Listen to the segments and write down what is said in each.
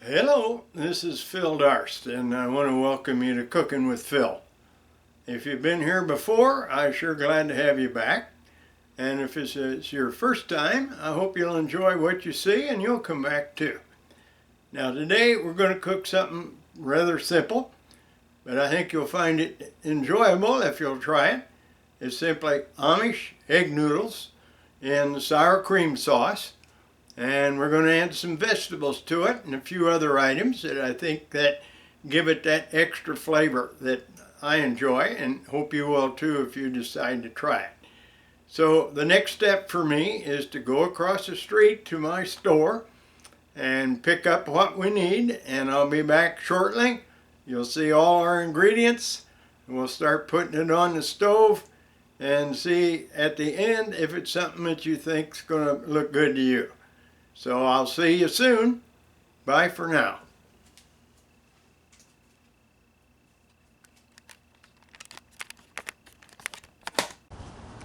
Hello, this is Phil Darst, and I want to welcome you to Cooking with Phil. If you've been here before, I'm sure glad to have you back. And if it's your first time, I hope you'll enjoy what you see and you'll come back too. Now today we're going to cook something rather simple, but I think you'll find it enjoyable if you'll try it. It's simply Amish egg noodles in sour cream sauce. And we're going to add some vegetables to it and a few other items that I think that give it that extra flavor that I enjoy, and hope you will too if you decide to try it. So the next step for me is to go across the street to my store and pick up what we need, and I'll be back shortly. You'll see all our ingredients, and we'll start putting it on the stove and see at the end if it's something that you think's going to look good to you. So I'll see you soon. Bye for now.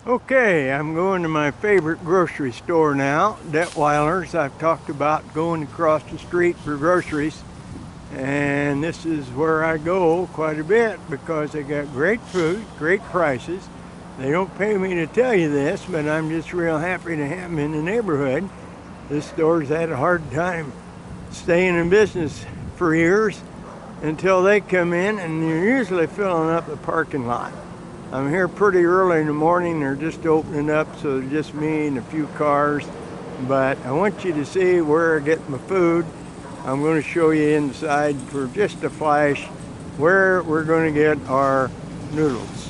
Okay, I'm going to my favorite grocery store now, Detweiler's. I've talked about going across the street for groceries, and this is where I go quite a bit because they got great food, great prices. They don't pay me to tell you this, but I'm just real happy to have them in the neighborhood. This store's had a hard time staying in business for years until they come in, and they're usually filling up the parking lot. I'm here pretty early in the morning. They're just opening up, so it's just me and a few cars. But I want you to see where I get my food. I'm going to show you inside for just a flash where we're going to get our noodles.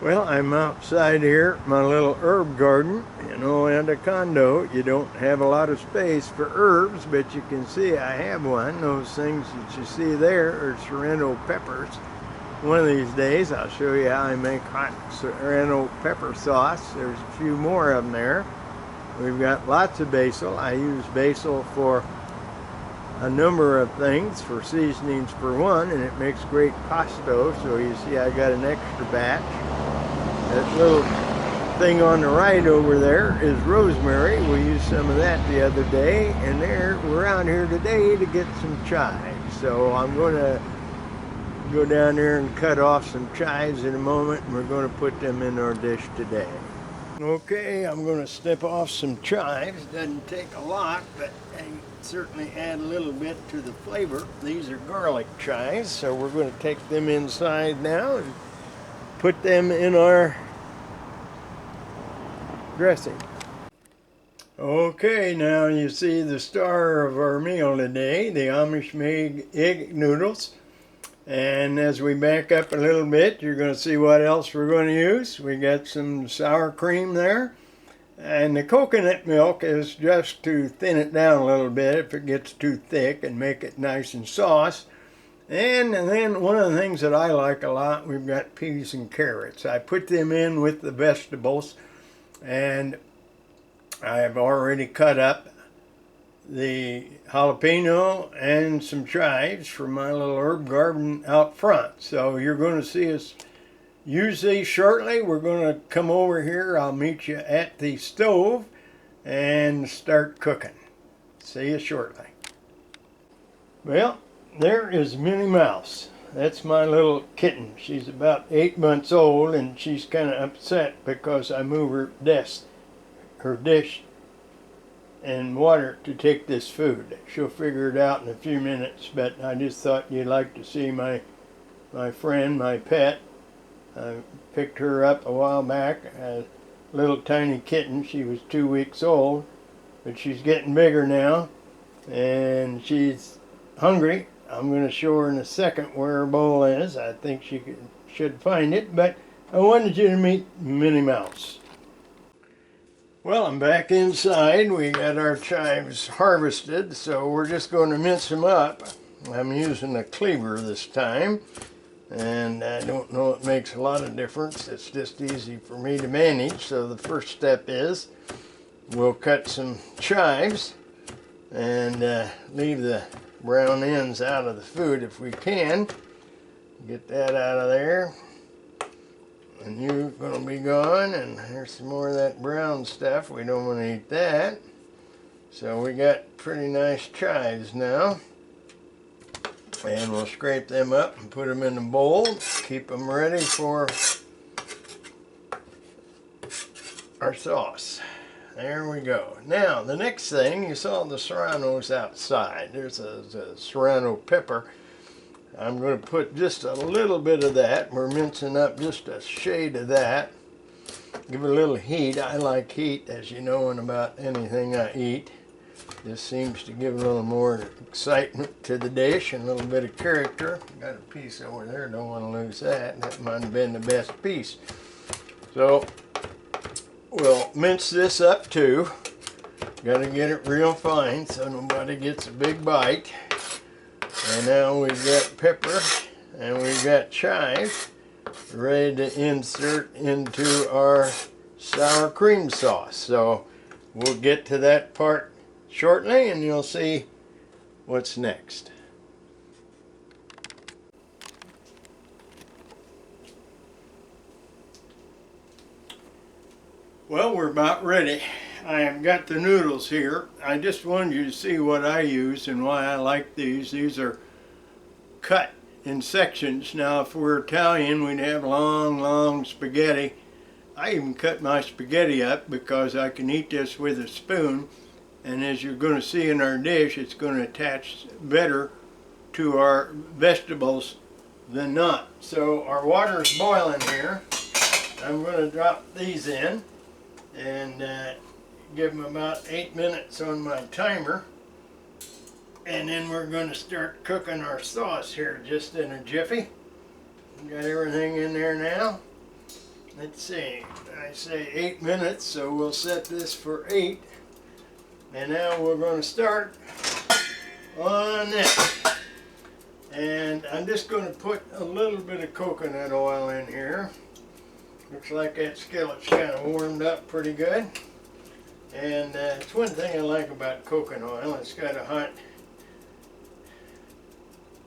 Well, I'm outside here, my little herb garden. You know, in a condo, you don't have a lot of space for herbs, but you can see I have one. Those things that you see there are Serrano peppers. One of these days, I'll show you how I make hot Serrano pepper sauce. There's a few more of them there. We've got lots of basil. I use basil for a number of things, for seasonings for one, and it makes great pesto. So you see I got an extra batch. That little thing on the right over there is rosemary. We used some of that the other day, and we're out here today to get some chives. So I'm going to go down there and cut off some chives in a moment, and we're going to put them in our dish today. Okay, I'm going to snip off some chives. Doesn't take a lot, but they certainly add a little bit to the flavor. These are garlic chives, so we're going to take them inside now and put them in our dressing. Okay, now you see the star of our meal today, the Amish made egg noodles. And as we back up a little bit, you're going to see what else we're going to use. We got some sour cream there. And the coconut milk is just to thin it down a little bit if it gets too thick and make it nice and sauce. And then one of the things that I like a lot, we've got peas and carrots. I put them in with the vegetables, and I've already cut up the jalapeno and some chives from my little herb garden out front. So you're going to see us use these shortly. We're going to come over here. I'll meet you at the stove and start cooking. See you shortly. Well, there is Minnie Mouse. That's my little kitten. She's about 8 months old, and she's kind of upset because I move her dish and water to take this food. She'll figure it out in a few minutes, but I just thought you'd like to see my friend, my pet. I picked her up a while back, a little tiny kitten. She was 2 weeks old, but she's getting bigger now, and she's hungry. I'm going to show her in a second where her bowl is. I think she should find it, but I wanted you to meet Minnie Mouse. Well, I'm back inside. We got our chives harvested, so we're just going to mince them up. I'm using a cleaver this time, and I don't know it makes a lot of difference. It's just easy for me to manage. So the first step is we'll cut some chives and leave the brown ends out of the food if we can. Get that out of there. And you're going to be gone, and there's some more of that brown stuff. We don't want to eat that. So we got pretty nice chives now. And we'll scrape them up and put them in a bowl. Keep them ready for our sauce. There we go. Now, the next thing, you saw the serranos outside. There's a serrano pepper. I'm going to put just a little bit of that. We're mincing up just a shade of that. Give it a little heat. I like heat, as you know, in about anything I eat. This seems to give a little more excitement to the dish and a little bit of character. Got a piece over there, don't want to lose that. That might have been the best piece. So, we'll mince this up too. Got to get it real fine so nobody gets a big bite. And now we've got pepper and we've got chives ready to insert into our sour cream sauce. So we'll get to that part shortly and you'll see what's next. Well, we're about ready. I have got the noodles here. I just wanted you to see what I use and why I like these. These are cut in sections. Now, if we're Italian, we'd have long spaghetti. I even cut my spaghetti up because I can eat this with a spoon. And as you're going to see in our dish, it's going to attach better to our vegetables than not. So our water's boiling here. I'm going to drop these in and give them about 8 minutes on my timer, and then we're going to start cooking our sauce here just in a jiffy. Got everything in there now. Let's see, I say 8 minutes, so we'll set this for 8, and now we're going to start on this. And I'm just going to put a little bit of coconut oil in here. Looks like that skillet's kind of warmed up pretty good. And it's one thing I like about coconut oil. It's got a hot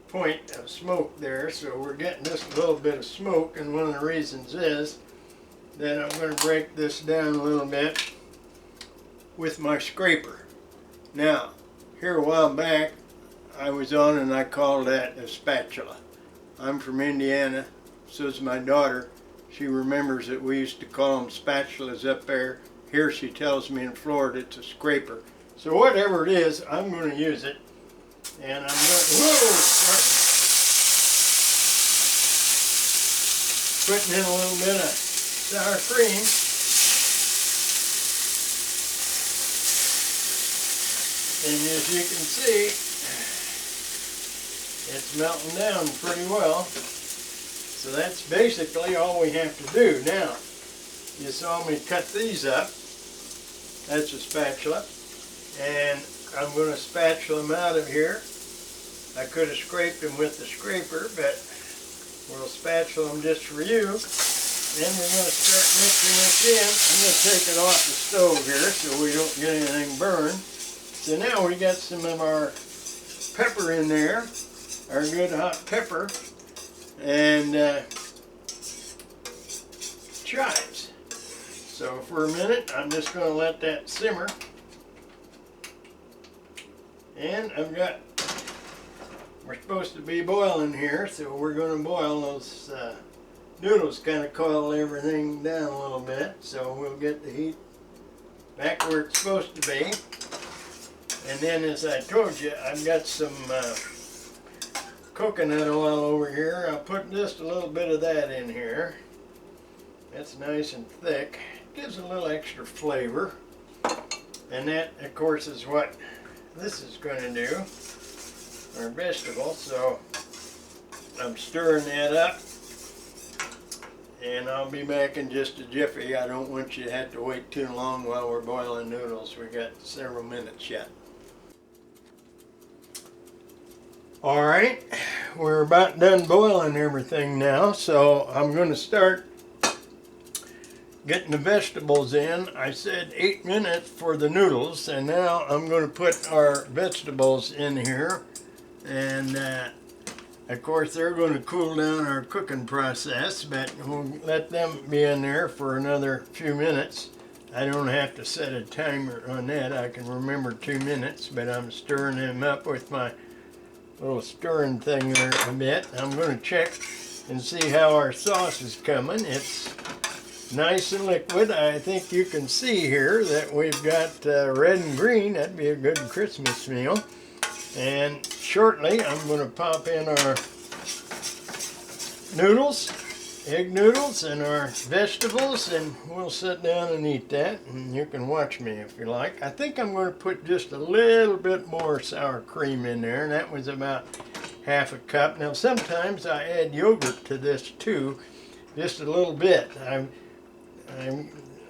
point of smoke there, so we're getting just a little bit of smoke. And one of the reasons is that I'm going to break this down a little bit with my scraper. Now, here a while back, I was on and I called that a spatula. I'm from Indiana, so is my daughter. She remembers that we used to call them spatulas up there. Here she tells me in Florida it's a scraper. So whatever it is, I'm going to use it. And I'm going to start putting in a little bit of sour cream. And as you can see, it's melting down pretty well. So that's basically all we have to do. Now, you saw me cut these up. That's a spatula. And I'm going to spatula them out of here. I could have scraped them with the scraper, but we'll spatula them just for you. Then we're going to start mixing this in. I'm going to take it off the stove here so we don't get anything burned. So now we got some of our pepper in there, our good hot pepper, and chives. So for a minute, I'm just going to let that simmer. And we're supposed to be boiling here, so we're going to boil those noodles, kind of coil everything down a little bit, so we'll get the heat back where it's supposed to be. And then, as I told you, I've got some coconut oil over here. I'll put just a little bit of that in here. That's nice and thick. Gives a little extra flavor. And that, of course, is what this is going to do, our vegetable. So I'm stirring that up. And I'll be back in just a jiffy. I don't want you to have to wait too long while we're boiling noodles. We got several minutes yet. Alright, we're about done boiling everything now, so I'm going to start getting the vegetables in. I said 8 minutes for the noodles, and now I'm going to put our vegetables in here. And of course they're going to cool down our cooking process, but we'll let them be in there for another few minutes. I don't have to set a timer on that. I can remember 2 minutes, but I'm stirring them up with my little stirring thing there a bit. I'm going to check and see how our sauce is coming. It's nice and liquid. I think you can see here that we've got red and green. That'd be a good Christmas meal. And shortly I'm going to pop in our noodles, egg noodles, and our vegetables, and we'll sit down and eat that, and you can watch me if you like. I think I'm going to put just a little bit more sour cream in there, and that was about half a cup. Now sometimes I add yogurt to this too, just a little bit. I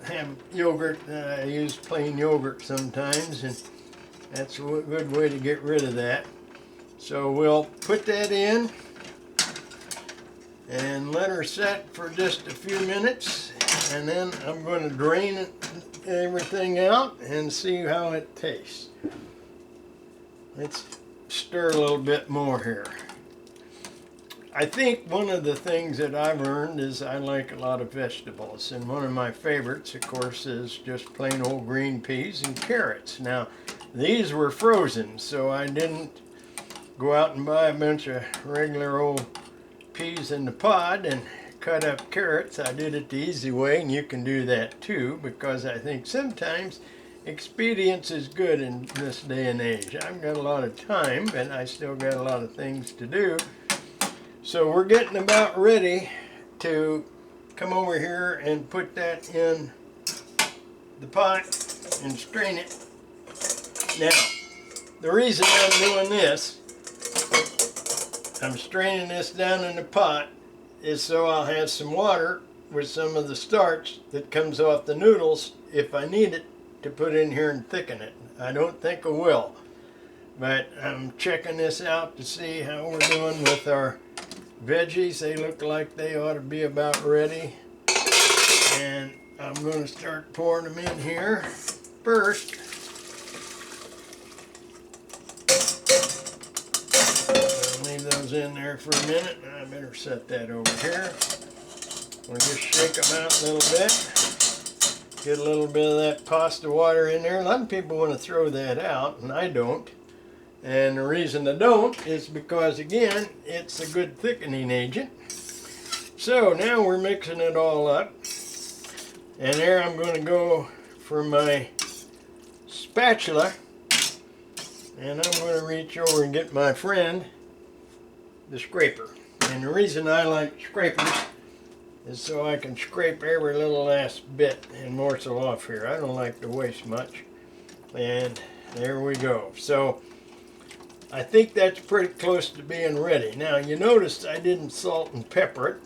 have yogurt, I use plain yogurt sometimes, and that's a good way to get rid of that. So we'll put that in and let her set for just a few minutes, and then I'm going to drain everything out and see how it tastes. Let's stir a little bit more here. I think one of the things that I've learned is I like a lot of vegetables, and one of my favorites, of course, is just plain old green peas and carrots. Now, these were frozen, so I didn't go out and buy a bunch of regular old peas in the pod and cut up carrots. I did it the easy way, and you can do that too, because I think sometimes expedience is good in this day and age. I've got a lot of time, but I still got a lot of things to do. So we're getting about ready to come over here and put that in the pot and strain it. Now, the reason I'm doing this, I'm straining this down in the pot, is so I'll have some water with some of the starch that comes off the noodles if I need it to put in here and thicken it. I don't think I will, but I'm checking this out to see how we're doing with our veggies. They look like they ought to be about ready, and I'm going to start pouring them in here first. Leave those in there for a minute. I better set that over here. We'll just shake them out a little bit. Get a little bit of that pasta water in there. A lot of people want to throw that out, and I don't. And the reason I don't is because, again, it's a good thickening agent. So now we're mixing it all up. And there I'm going to go for my spatula. And I'm going to reach over and get my friend the scraper. And the reason I like scrapers is so I can scrape every little last bit and morsel off here. I don't like to waste much. And there we go. So I think that's pretty close to being ready. Now you notice I didn't salt and pepper it.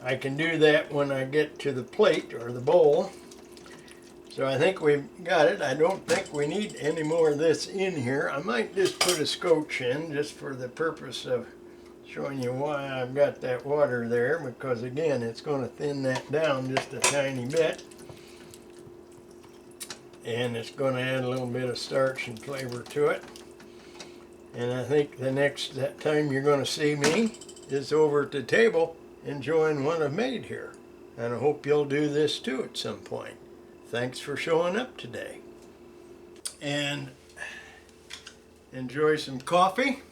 I can do that when I get to the plate or the bowl. So I think we've got it. I don't think we need any more of this in here. I might just put a scotch in just for the purpose of showing you why I've got that water there, because again it's going to thin that down just a tiny bit, and it's going to add a little bit of starch and flavor to it. And I think the next time you're going to see me is over at the table enjoying what I've made here, and I hope you'll do this too at some point. Thanks for showing up today. And enjoy some coffee.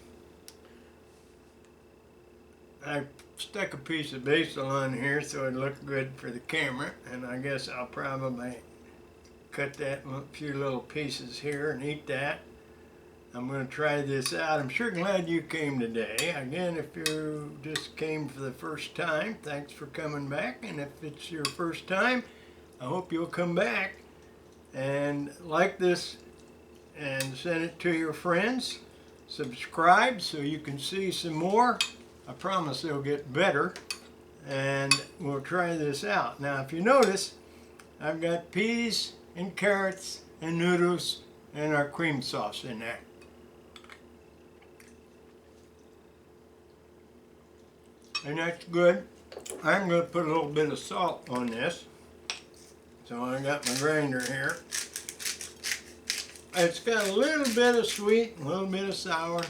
I stuck a piece of basil on here so it'd look good for the camera, and I guess I'll probably cut that in a few little pieces here and eat that. I'm going to try this out. I'm sure glad you came today. Again, if you just came for the first time, thanks for coming back. And if it's your first time, I hope you'll come back and like this and send it to your friends. Subscribe so you can see some more. I promise they'll get better, and we'll try this out. Now if you notice, I've got peas and carrots and noodles and our cream sauce in there. And that's good. I'm going to put a little bit of salt on this. So I got my grinder here. It's got a little bit of sweet, a little bit of sour,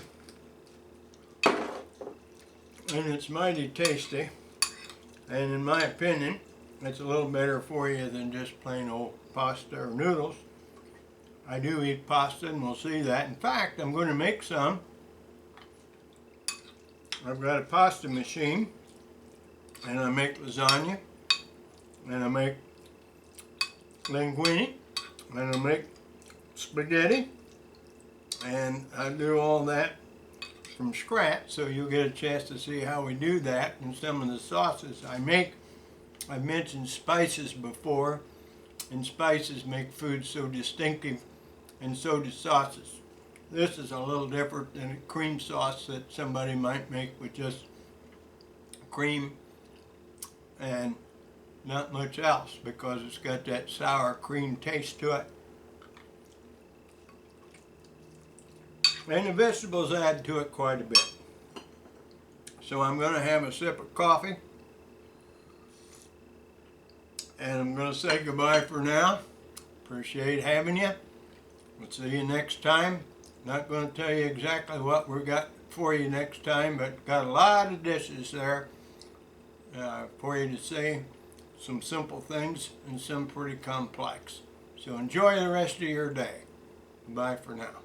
and it's mighty tasty. And in my opinion, it's a little better for you than just plain old pasta or noodles. I do eat pasta, and we'll see that. In fact, I'm going to make some. I've got a pasta machine, and I make lasagna, and I make linguine, and I make spaghetti, and I do all that from scratch, so you'll get a chance to see how we do that and some of the sauces I make. I've mentioned spices before, and spices make food so distinctive, and so do sauces. This is a little different than a cream sauce that somebody might make with just cream and not much else, because it's got that sour cream taste to it. And the vegetables add to it quite a bit. So I'm going to have a sip of coffee. And I'm going to say goodbye for now. Appreciate having you. We'll see you next time. Not going to tell you exactly what we got for you next time, but got a lot of dishes there for you to see. Some simple things and some pretty complex. So enjoy the rest of your day. Bye for now.